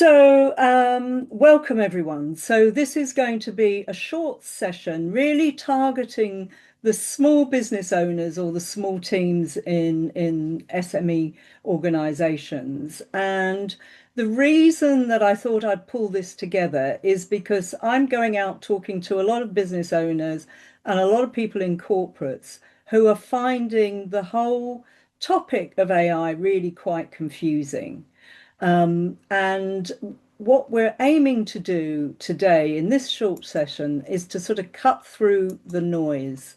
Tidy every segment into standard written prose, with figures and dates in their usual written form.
Welcome everyone. So this is going to be a short session, really targeting the small business owners or the small teams in SME organizations. And the reason that I thought I'd pull this together is because I'm going out talking to a lot of business owners and a lot of people in corporates who are finding the whole topic of AI really quite confusing. And what we're aiming to do today in this short session is to sort of cut through the noise.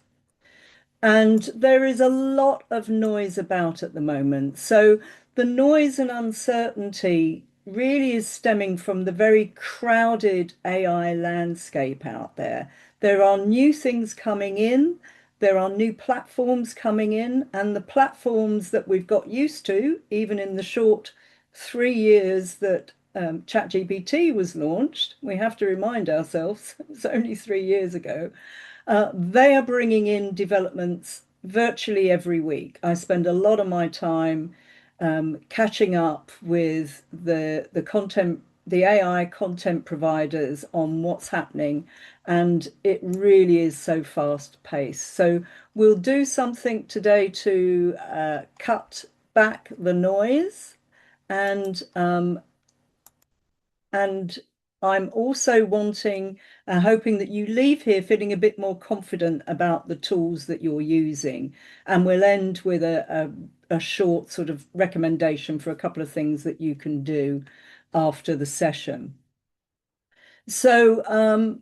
And there is a lot of noise about at the moment. So the noise and uncertainty really is stemming from the very crowded AI landscape out there. There are new things coming in, there are new platforms coming in, and the platforms that we've got used to, even in the short 3 years that ChatGPT was launched, we have to remind ourselves it's only 3 years ago. They are bringing in developments virtually every week. I spend a lot of my time catching up with the AI content providers on what's happening, and it really is so fast paced. So we'll do something today to cut back the noise, and and I'm also hoping that you leave here feeling a bit more confident about the tools that you're using. And we'll end with a short sort of recommendation for a couple of things that you can do after the session. So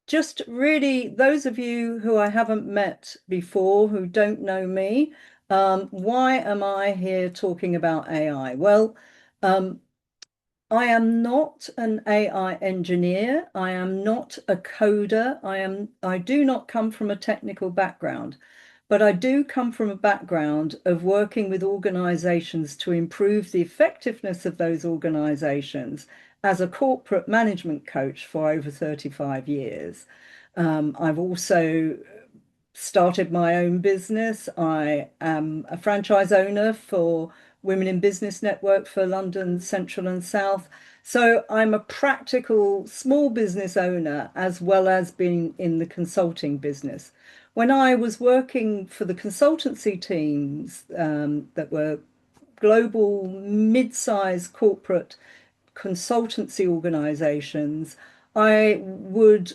just really, those of you who I haven't met before, who don't know me, why am I here talking about AI? Well, I am not an AI engineer. I am not a coder. I do not come from a technical background, but I do come from a background of working with organizations to improve the effectiveness of those organizations as a corporate management coach for over 35 years. I've also started my own business. I am a franchise owner for Women in Business Network for London Central and South. So I'm a practical small business owner as well as being in the consulting business. When I was working for the consultancy teams that were global mid-sized corporate consultancy organizations, I would,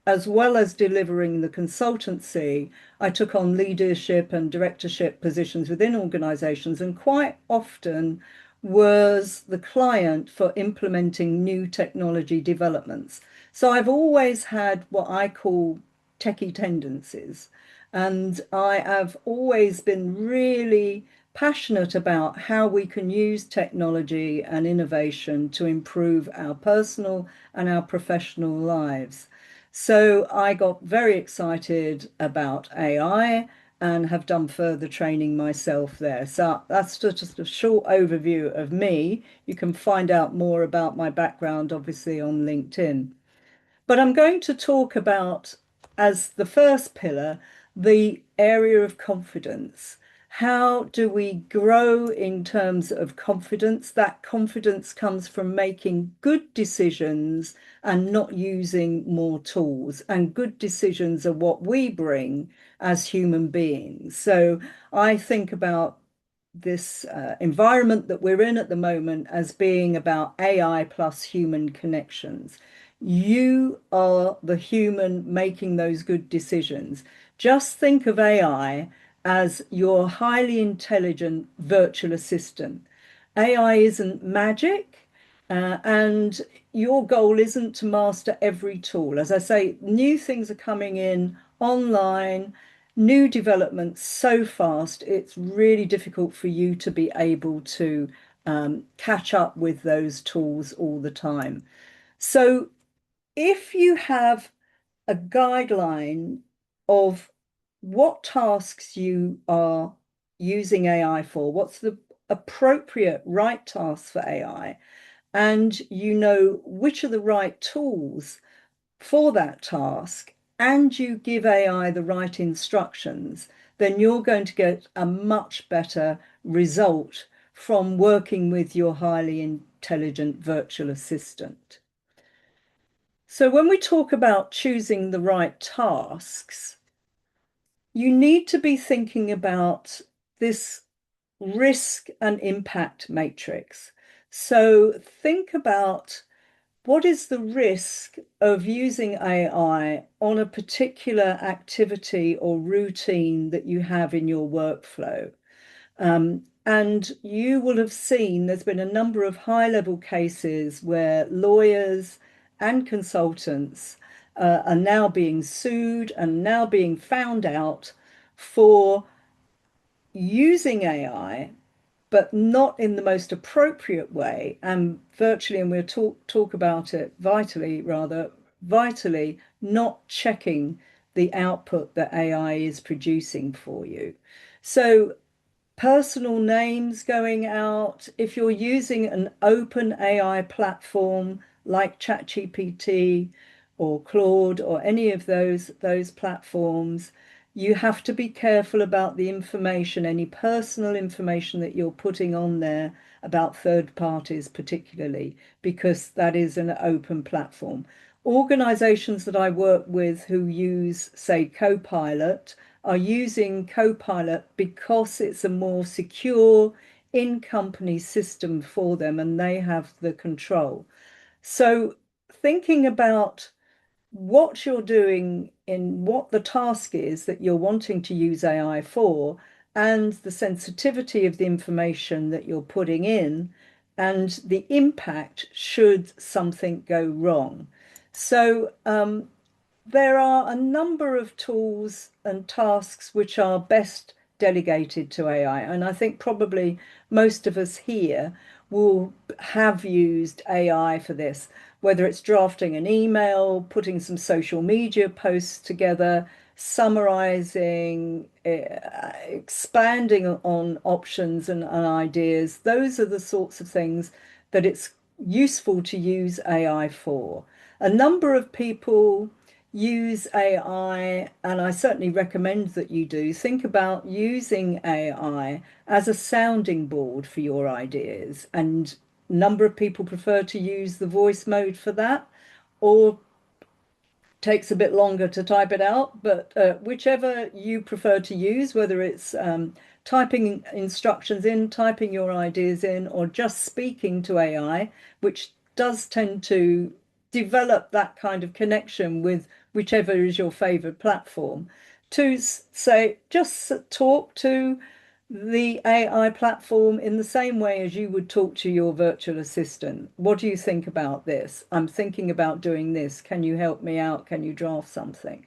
as well as delivering the consultancy, I took on leadership and directorship positions within organizations, and quite often was the client for implementing new technology developments. So I've always had what I call techie tendencies, and I have always been really passionate about how we can use technology and innovation to improve our personal and our professional lives. So I got very excited about AI and have done further training myself there. So that's just a short overview of me. You can find out more about my background, obviously, on LinkedIn. But I'm going to talk about, as the first pillar, the area of confidence. How do we grow in terms of confidence? That confidence comes from making good decisions and not using more tools. And good decisions are what we bring as human beings. So I think about this environment that we're in at the moment as being about AI plus human connections. You are the human making those good decisions. Just think of AI as your highly intelligent virtual assistant. AI isn't magic, and your goal isn't to master every tool. As I say, new things are coming in online, new developments so fast, it's really difficult for you to be able to catch up with those tools all the time. So if you have a guideline of what tasks you are using AI for, what's the appropriate right tasks for AI, and you know which are the right tools for that task, and you give AI the right instructions, then you're going to get a much better result from working with your highly intelligent virtual assistant. So when we talk about choosing the right tasks, you need to be thinking about this risk and impact matrix. So think about what is the risk of using AI on a particular activity or routine that you have in your workflow. And you will have seen there's been a number of high-level cases where lawyers and consultants are now being sued and now being found out for using AI, but not in the most appropriate way, and virtually, and we'll talk about it vitally, not checking the output that AI is producing for you. So personal names going out, if you're using an open AI platform like ChatGPT or Claude or any of those platforms, you have to be careful about the information, any personal information that you're putting on there about third parties, particularly, because that is an open platform. Organizations that I work with who use, say, Copilot, are using Copilot because it's a more secure in-company system for them and they have the control. So thinking about what you're doing in what the task is that you're wanting to use AI for, and the sensitivity of the information that you're putting in, and the impact should something go wrong. So there are a number of tools and tasks which are best delegated to AI. And I think probably most of us here will have used AI for this, whether it's drafting an email, putting some social media posts together, summarizing, expanding on options and ideas. Those are the sorts of things that it's useful to use AI for. A number of people use AI, and I certainly recommend that you do. Think about using AI as a sounding board for your ideas. And a number of people prefer to use the voice mode for that, or takes a bit longer to type it out, but whichever you prefer to use, whether it's typing instructions in, typing your ideas in, or just speaking to AI, which does tend to develop that kind of connection with whichever is your favorite platform, to say, just talk to the AI platform in the same way as you would talk to your virtual assistant. What do you think about this? I'm thinking about doing this. Can you help me out? Can you draft something?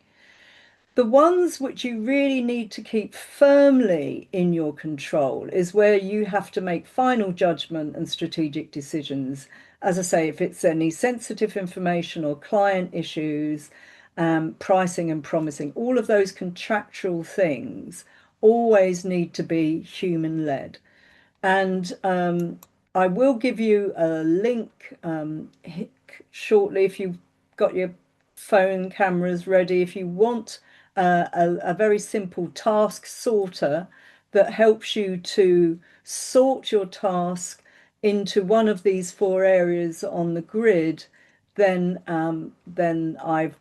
The ones which you really need to keep firmly in your control is where you have to make final judgment and strategic decisions. As I say, if it's any sensitive information or client issues, pricing and promising, all of those contractual things always need to be human-led. And I will give you a link shortly if you've got your phone cameras ready. If you want a very simple task sorter that helps you to sort your task into one of these four areas on the grid, then I've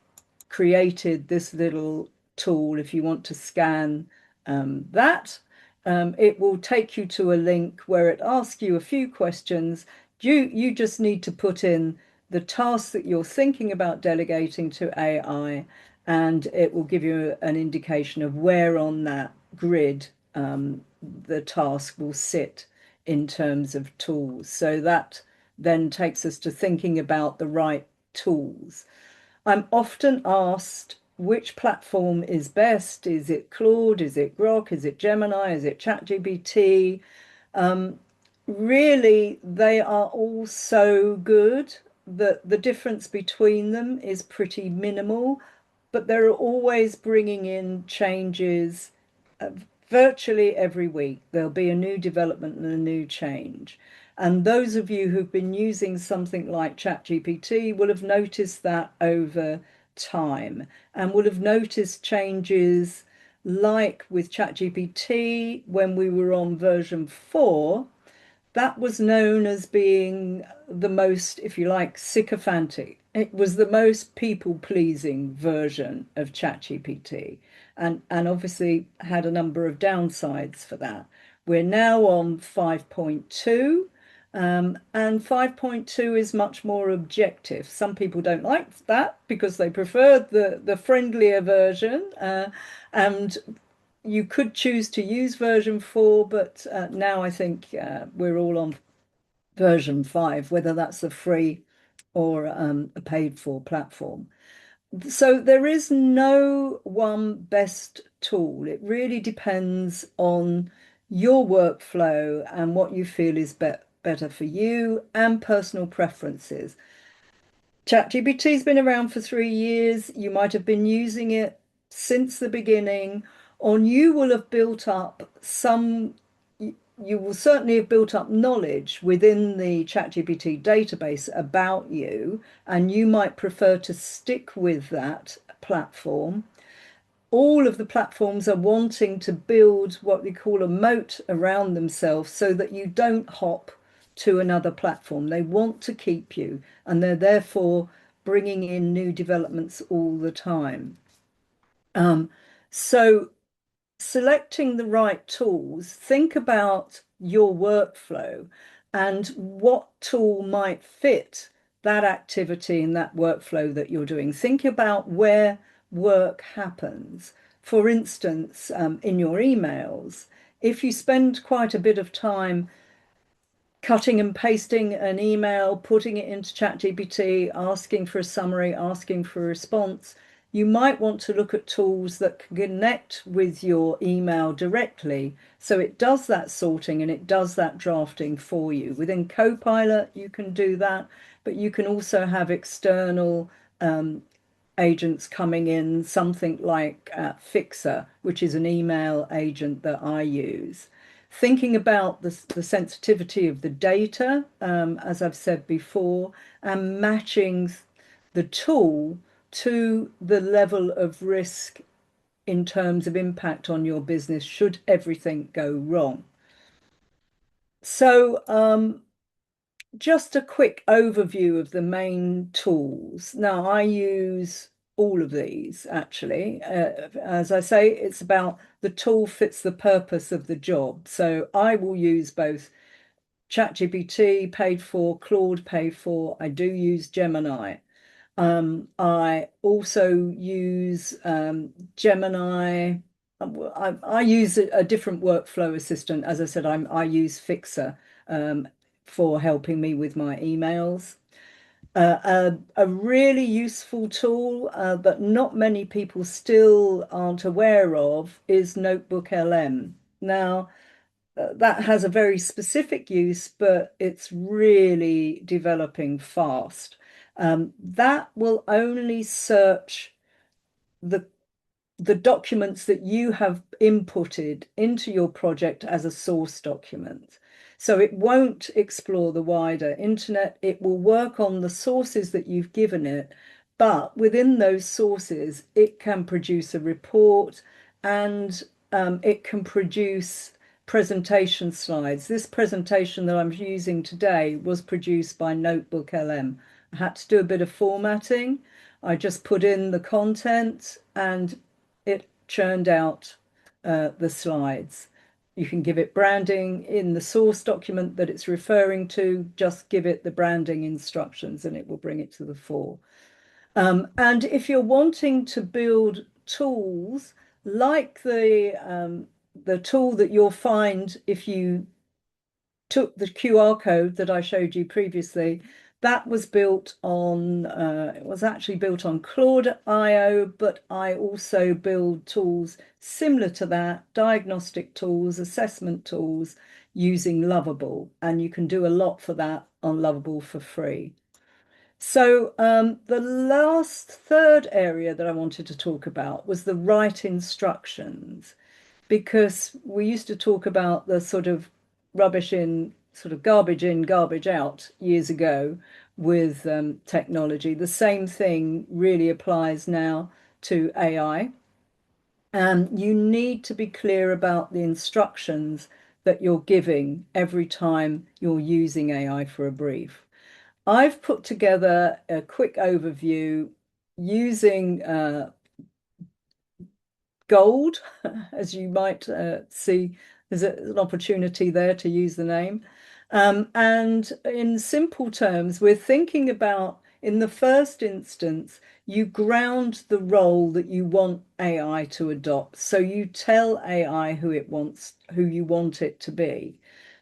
created this little tool. If you want to scan that, it will take you to a link where it asks you a few questions. You just need to put in the task that you're thinking about delegating to AI, and it will give you an indication of where on that grid the task will sit in terms of tools. So that then takes us to thinking about the right tools. I'm often asked which platform is best. Is it Claude? Is it Grok? Is it Gemini? Is it ChatGPT? Really, they are all so good that the difference between them is pretty minimal, but they're always bringing in changes virtually every week. There'll be a new development and a new change. And those of you who've been using something like ChatGPT will have noticed that over time and will have noticed changes like with ChatGPT when we were on version 4. that was known as being the most, if you like, sycophantic. It was the most people-pleasing version of ChatGPT, and obviously had a number of downsides for that. We're now on 5.2, and 5.2 is much more objective. Some people don't like that because they prefer the friendlier version, and you could choose to use version 4, but now I think we're all on version 5, whether that's a free or a paid for platform. So there is no one best tool. It really depends on your workflow and what you feel is better for you and personal preferences. ChatGPT's been around for 3 years. You might have been using it since the beginning, or you will have built up you will certainly have built up knowledge within the ChatGPT database about you, and you might prefer to stick with that platform. All of the platforms are wanting to build what we call a moat around themselves so that you don't hop to another platform. They want to keep you, and they're therefore bringing in new developments all the time. Um, so selecting the right tools, think about your workflow and what tool might fit that activity and that workflow that you're doing. Think about where work happens. For instance, in your emails, if you spend quite a bit of time cutting and pasting an email, putting it into ChatGPT, asking for a summary, asking for a response, you might want to look at tools that can connect with your email directly. So it does that sorting and it does that drafting for you. Within Copilot, you can do that, but you can also have external agents coming in, something like Fixer, which is an email agent that I use. Thinking about the sensitivity of the data, as I've said before, and matching the tool to the level of risk in terms of impact on your business should everything go wrong. So, just a quick overview of the main tools. Now, I use all of these actually. As I say, it's about the tool fits the purpose of the job. So I will use both ChatGPT paid for, Claude paid for. I do use Gemini. I also use Gemini. I use a different workflow assistant. As I said, I use Fixer um, for helping me with my emails. A really useful tool that not many people still aren't aware of is Notebook LM. Now, that has a very specific use, but it's really developing fast. That will only search the the documents that you have inputted into your project as a source document. So it won't explore the wider internet. It will work on the sources that you've given it, but within those sources, it can produce a report and it can produce presentation slides. This presentation that I'm using today was produced by Notebook LM. I had to do a bit of formatting. I just put in the content and it churned out the slides. You can give it branding in the source document that it's referring to, just give it the branding instructions and it will bring it to the fore. And if you're wanting to build tools like the tool that you'll find if you took the QR code that I showed you previously, that was built on, it was actually built on Claude.io, but I also build tools similar to that, diagnostic tools, assessment tools using Lovable. And you can do a lot for that on Lovable for free. So the last third area that I wanted to talk about was the right instructions, because we used to talk about the sort of rubbish in, garbage in, garbage out years ago with technology. The same thing really applies now to AI. And you need to be clear about the instructions that you're giving every time you're using AI for a brief. I've put together a quick overview using gold, as you might see, there's an opportunity there to use the name. And in simple terms, we're thinking about, in the first instance, you ground the role that you want AI to adopt. So you tell AI who you want it to be.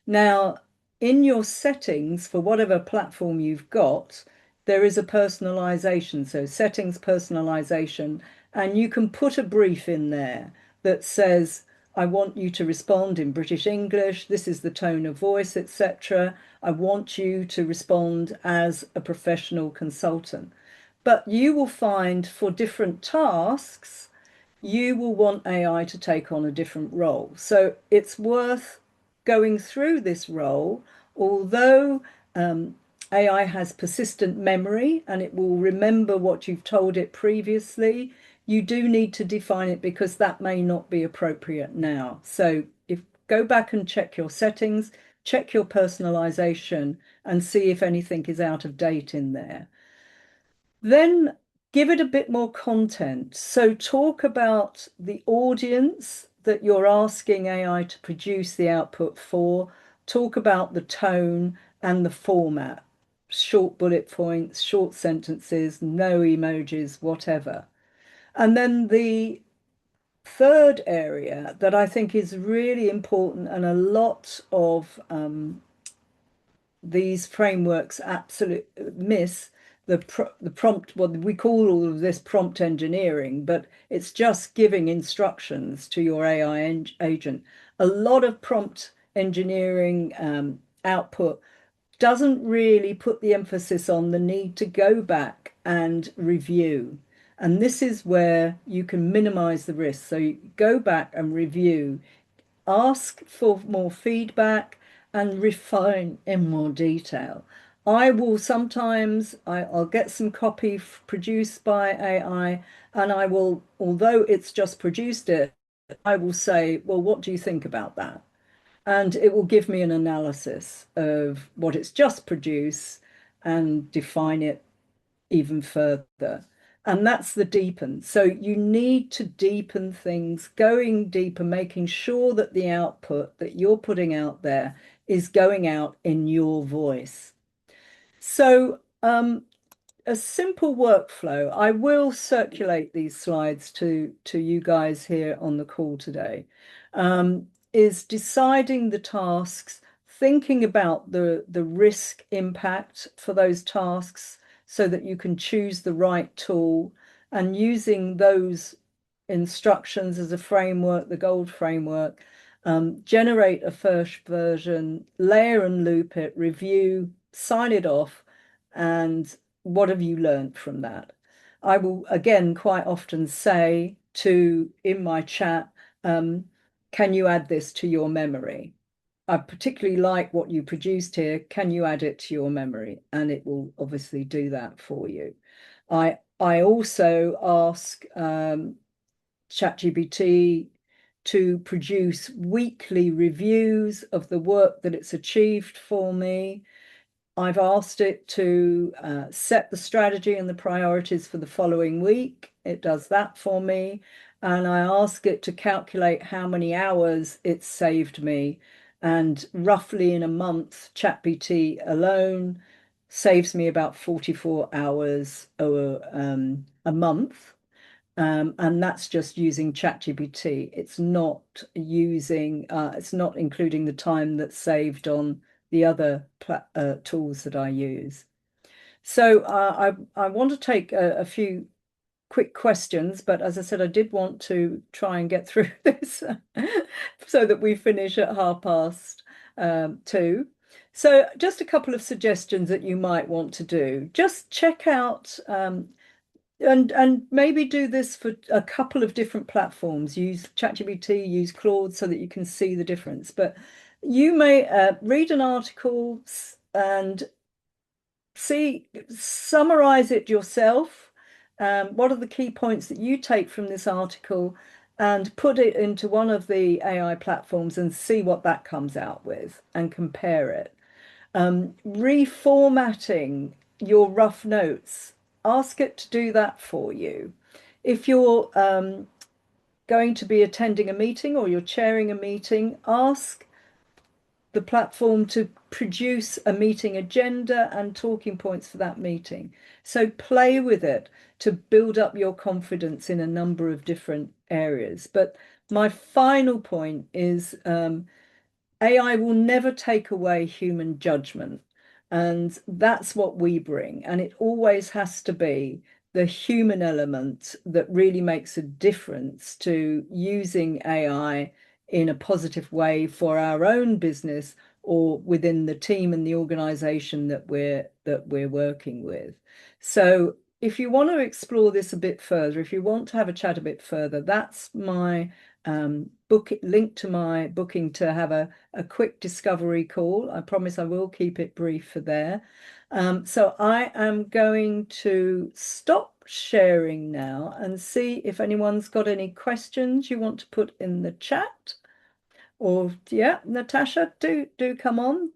Now, in your settings for whatever platform you've got, there is a personalization. So settings personalization, and you can put a brief in there that says, I want you to respond in British English. This is the tone of voice, etc. I want you to respond as a professional consultant. But you will find for different tasks, you will want AI to take on a different role. So it's worth going through this role, although AI has persistent memory and it will remember what you've told it previously. You do need to define it because that may not be appropriate now. So if go back and check your settings, check your personalization and see if anything is out of date in there. Then give it a bit more content. So talk about the audience that you're asking AI to produce the output for. Talk about the tone and the format. Short bullet points, short sentences, no emojis, whatever. And then the third area that I think is really important, and a lot of these frameworks absolutely miss the prompt. Well, we call all of this prompt engineering, but it's just giving instructions to your AI agent. A lot of prompt engineering output doesn't really put the emphasis on the need to go back and review. And this is where you can minimize the risk. So you go back and review, ask for more feedback, and refine in more detail. I will sometimes, I'll get some copy produced by AI, and I will, although it's just produced it, I will say, well, what do you think about that? And it will give me an analysis of what it's just produced and define it even further. And that's the deepen. So you need to deepen things, going deeper, making sure that the output that you're putting out there is going out in your voice. So a simple workflow. I will circulate these slides to you guys here on the call today. Is deciding the tasks, thinking about the risk impact for those tasks so that you can choose the right tool, and using those instructions as a framework, the gold framework, generate a first version, layer and loop it, review, sign it off, and what have you learned from that? I will again quite often say to in my chat, can you add this to your memory? I particularly like what you produced here. Can you add it to your memory? And it will obviously do that for you. I also ask ChatGPT to produce weekly reviews of the work that it's achieved for me. I've asked it to set the strategy and the priorities for the following week. It does that for me. And I ask it to calculate how many hours it's saved me. And roughly in a month, ChatGPT alone saves me about 44 hours a month. And that's just using ChatGPT. It's not including the time that's saved on the other tools that I use. So I want to take a few quick questions, but as I said, I did want to try and get through this so that we finish at 2:30. So just a couple of suggestions that you might want to do. Just check out and maybe do this for a couple of different platforms. Use ChatGPT, use Claude so that you can see the difference. But you may read an article and summarize it yourself. What are the key points that you take from this article? and put it into one of the AI platforms and see what that comes out with and compare it. Reformatting your rough notes, ask it to do that for you. If you're going to be attending a meeting or you're chairing a meeting, ask the platform to produce a meeting agenda and talking points for that meeting. So play with it to build up your confidence in a number of different areas. But my final point is AI will never take away human judgment. And that's what we bring. And it always has to be the human element that really makes a difference to using AI in a positive way for our own business or within the team and the organization that we're working with. So if you want to explore this a bit further, if you want to have a chat a bit further, that's my book link to my booking to have a quick discovery call. I promise I will keep it brief for there. So I am going to stop sharing now and see if anyone's got any questions you want to put in the chat. Or yeah, Natasha, do come on.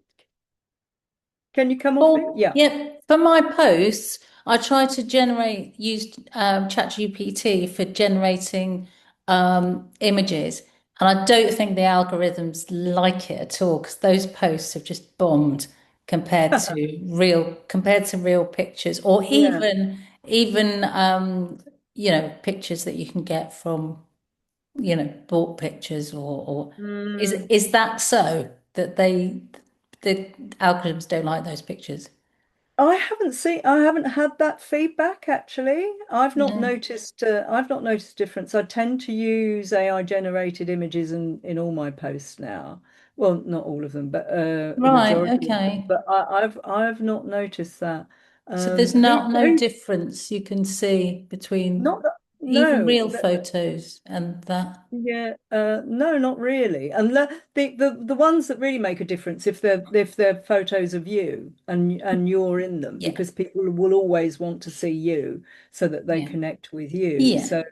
Can you come off it? Well, Yeah. yeah, for my posts, I try to use ChatGPT for generating images. And I don't think the algorithms like it at all because those posts have just bombed compared to real pictures or Yeah. even pictures that you can get from bought pictures or Mm. is that so that the algorithms don't like those pictures? I haven't had that feedback actually. No. I've not noticed difference. I tend to use AI generated images in all my posts now. Well, not all of them, but a Right, majority of them. okay. But I've not noticed that. So there's no Who difference you can see between not that, even no. real photos and that. Yeah, no, not really. And the ones that really make a difference if they're photos of you and you're in them, Yeah, because people will always want to see you so that they yeah, connect with you. yeah.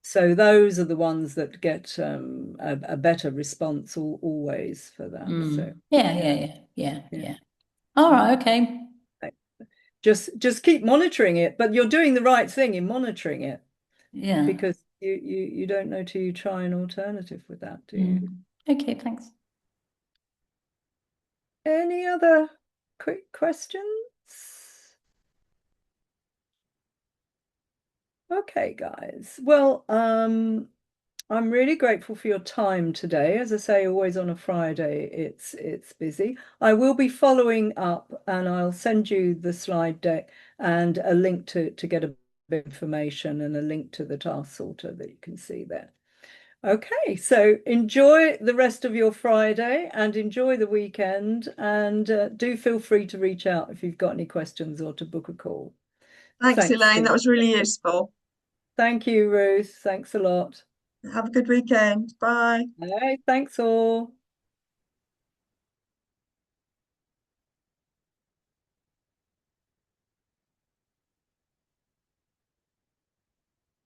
So those are the ones that get a better response always for that. So Yeah, yeah, yeah, yeah, yeah, yeah. yeah. All Mm. right, okay. Just keep monitoring it, but you're doing the right thing in monitoring it Yeah. because you don't know till you try an alternative with that, do you? Okay, thanks. Any other quick questions? Okay, guys. Well, I'm really grateful for your time today. As I say, always on a Friday, it's busy. I will be following up and I'll send you the slide deck and a link to get a bit of information and a link to the task sorter that you can see there. Okay, so enjoy the rest of your Friday and enjoy the weekend. And do feel free to reach out if you've got any questions or to book a call. Thanks, Thanks, Elaine. That Steve. was really useful. Thank you, Ruth. Thanks a lot. Have a good weekend. Bye. All right, thanks all.